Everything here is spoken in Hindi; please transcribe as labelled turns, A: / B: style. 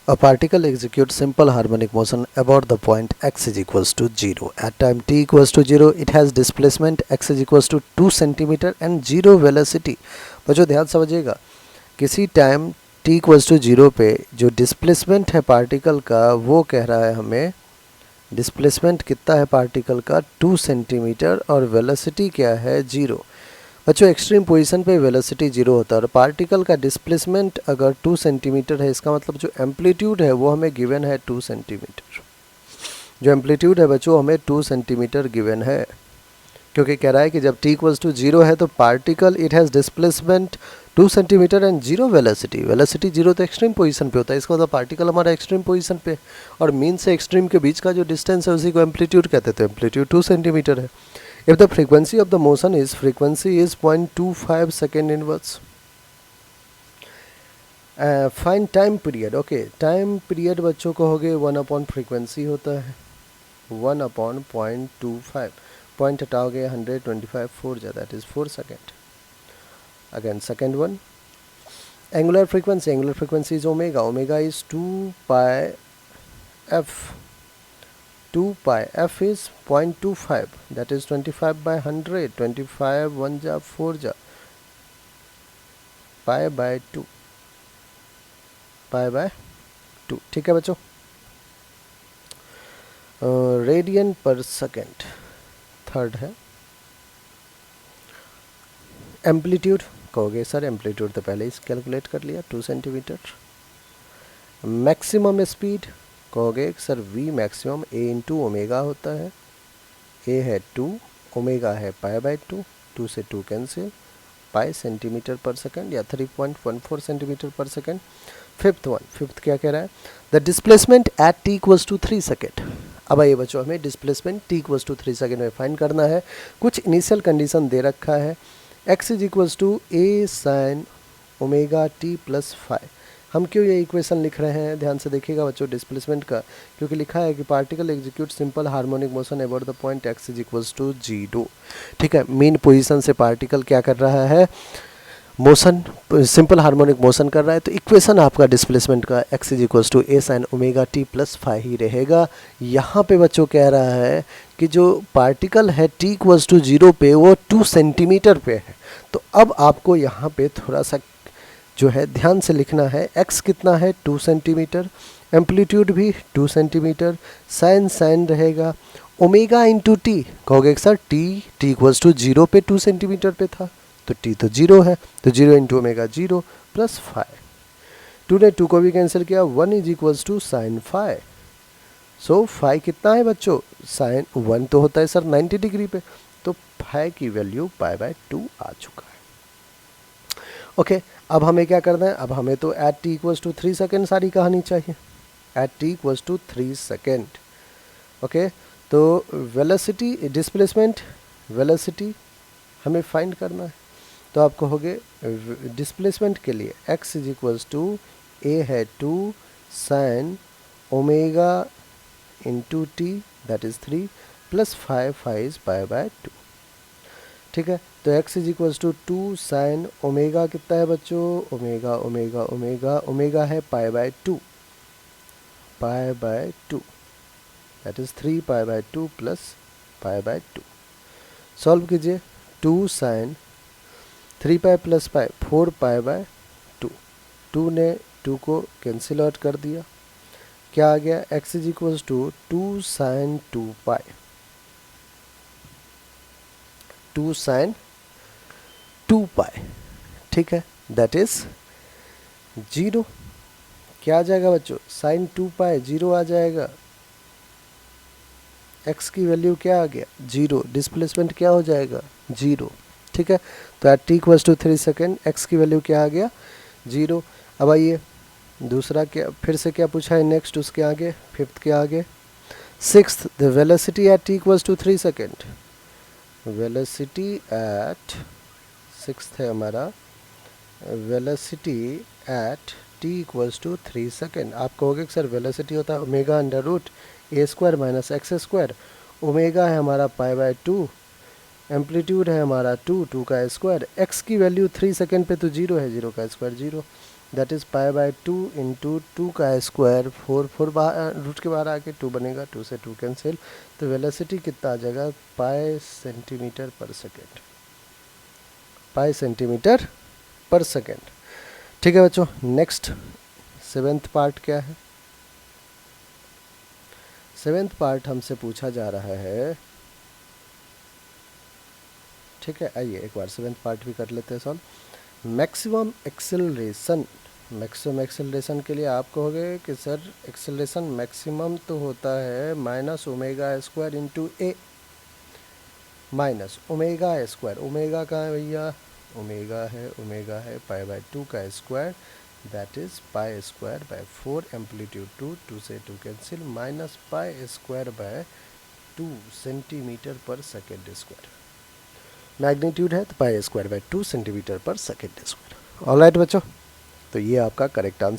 A: A particle executes simple harmonic motion about the point x is equals to 0. At time t equals to 0, it has displacement x is equals to 2 cm and 0 velocity. बच्चों ध्यान समझिएगा, किसी टाइम t इक्वल्स टू 0 पे जो डिस्प्लेसमेंट है पार्टिकल का वो कह रहा है हमें डिस्प्लेसमेंट कितना है पार्टिकल का 2 सेंटीमीटर और वेलोसिटी क्या है 0. बच्चों एक्सट्रीम पोजीशन पे वेलोसिटी 0 होता है और पार्टिकल का डिस्प्लेसमेंट अगर 2 सेंटीमीटर है, इसका मतलब जो एम्पलीट्यूड है वो हमें गिवन है 2 सेंटीमीटर. जो एम्पलीट्यूड है बच्चों हमें 2 सेंटीमीटर गिवन है, क्योंकि कह रहा है कि जब t इक्वल्स टू 0 है तो particle it has displacement 2 centimetre and 0 velocity. Velocity 0 तो एक्सट्रीम पोजीशन पे होता है, इसका मतलब पार्टिकल हमारा एक्सट्रीम पोजीशन पे और मीन से एक्सट्रीम के बीच का जो डिस्टेंस है उसी को एम्पलीट्यूड कहते हैं. तो एम्पलीट्यूड 2 सेंटीमीटर है. If the frequency of the motion is 0.25 second inverse. Find time period. Okay, time period बच्चों को हो गए 1 upon frequency होता है 1 upon 0.25. Point हटाओगे 125 4 जा, that is 4 second. Again second one, angular frequency is omega is 2 pi f. 2 pi f is 0.25, that is 25 by 100. 25 1 जा 4 जा, pi by 2, pi by 2. ठीक है बच्चों. रेडियन पर सेकेंड थर्ड है. एम्पलीट्यूड कहोगे सर एम्पलीट्यूड तो पहले ही कैलकुलेट कर लिया 2 सेंटीमीटर. मैक्सिमम स्पीड कहोगे sir v maximum a into omega होता है. a है 2, ओमेगा है पाई बाई 2, 2 से 2 कैंसिल, पाई सेंटीमीटर पर सेकंड या 3.14 सेंटीमीटर पर सेकंड. फिफ्थ क्या कह रहा है, the displacement at t equals to 3 second. अब आइए बच्चों हमें displacement t equals to 3 second में फाइंड करना है. कुछ इनिशियल कंडीशन दे रखा है, x is equals to a sine omega t plus 5. हम क्यों ये इक्वेशन लिख रहे हैं, ध्यान से देखिएगा बच्चों डिस्प्लेसमेंट का, क्योंकि लिखा है कि particle execute simple harmonic motion about the point x is equals to 0. ठीक है, मीन पोजीशन से पार्टिकल क्या कर रहा है, मोशन सिंपल हार्मोनिक मोशन कर रहा है. तो इक्वेशन आपका डिस्प्लेसमेंट का x is equals to a sine omega t plus 5 ही रहेगा. यहाँ पे बच्चों कह रहा है कि जो पार्टिकल है t इक्वल्स टू 0 पे वो 2 सेंटीमीटर पे है. तो अब आपको यहाँ पे थोड़ा सा जो है ध्यान से लिखना है, x कितना है 2 सेंटीमीटर, एम्पलीट्यूड भी 2 सेंटीमीटर, साइन रहेगा, ओमेगा इंटू टी कहोगे सर t इक्वल्स टू 0 पे 2 सेंटीमीटर पे था तो t तो 0 है, तो 0 इंटू ओमेगा 0 प्लस 5. 2 ने 2 को भी कैंसिल किया, 1 इज इक्वल्स टू साइन 5. सो 5 कितना है बच्चों, साइन 1 तो होता है सर 90 डिग्री पे, तो 5 की वैल्यू पाई बाय 2 आ चुका है. ओके अब हमें क्या करना है, अब हमें तो at t equals to 3 second सारी कहानी चाहिए. At t equals to 3 second. Okay तो वेलोसिटी डिस्प्लेसमेंट वेलोसिटी हमें फाइंड करना है. तो आप कहोगे डिस्प्लेसमेंट के लिए x is equals to a है 2 sine omega into t that is 3 plus 5 is pi by 2. ठीक है, तो x is equals to 2 sine omega कितना है बच्चों, ओमेगा ओमेगा ओमेगा ओमेगा है pi by 2, pi by 2 that is 3 pi by 2 plus pi by 2. Solve कीजिए, 2 sine 3 pi plus pi 4 pi by 2. 2 ने 2 को कैंसिल आउट कर दिया, क्या आ गया, x is equals to 2 sine 2 pi, 2 sine 2 pi. ठीक है, दैट इज 0. क्या आ जाएगा बच्चों, साइन 2 पाई 0 आ जाएगा. x की वैल्यू क्या आ गया 0, डिस्प्लेसमेंट क्या हो जाएगा 0. ठीक है, तो at t equals to 3 second x की वैल्यू क्या आ गया 0. अब आइए दूसरा क्या फिर से क्या पूछा है नेक्स्ट, उसके आगे फिफ्थ के आगे sixth, the velocity at t equals to 3 second. Velocity at sixth है हमारा, velocity at t equals to 3 second. आप कहोगे सर वेलोसिटी होता है omega under root A square minus X square, omega है हमारा पाई बाय 2, एम्पलीट्यूड है हमारा 2 का स्क्वायर, x की वैल्यू 3 सेकेंड पे तो 0 है, 0 का square 0. That is pi by 2 into 2 का स्क्वायर, 4 बाहर रूट के बाहर आके 2 बनेगा, 2 से 2 कैंसिल, तो वेलोसिटी कितना आ जाएगा, पाई सेंटीमीटर पर सेकेंड, पाई सेंटीमीटर पर सेकेंड। ठीक है बच्चों, नेक्स्ट 7th पार्ट क्या है। 7th पार्ट हमसे पूछा जा रहा है, ठीक है, आइए एक बार 7th पार्ट भी कर लेते हैं solve. Maximum acceleration, maximum acceleration के लिए आप कहोगे कि सर एक्सेलरेशन मैक्सिमम तो होता है माइनस ओमेगा स्क्वायर इंटू ए, माइनस ओमेगा स्क्वायर, ओमेगा कहाँ है भैया, ओमेगा है पाई बाय 2 का square, that is pi square by 4, amplitude 2, 2 से 2 cancel, minus pi square by 2 centimetre पर सेकेंड स्क्वायर, मैग्नीट्यूड है तो पाई स्क्वायर बाय 2 सेंटीमीटर पर सेकेंड स्क्वायर। ऑलराइट बच्चों, तो ये आपका करेक्ट आंसर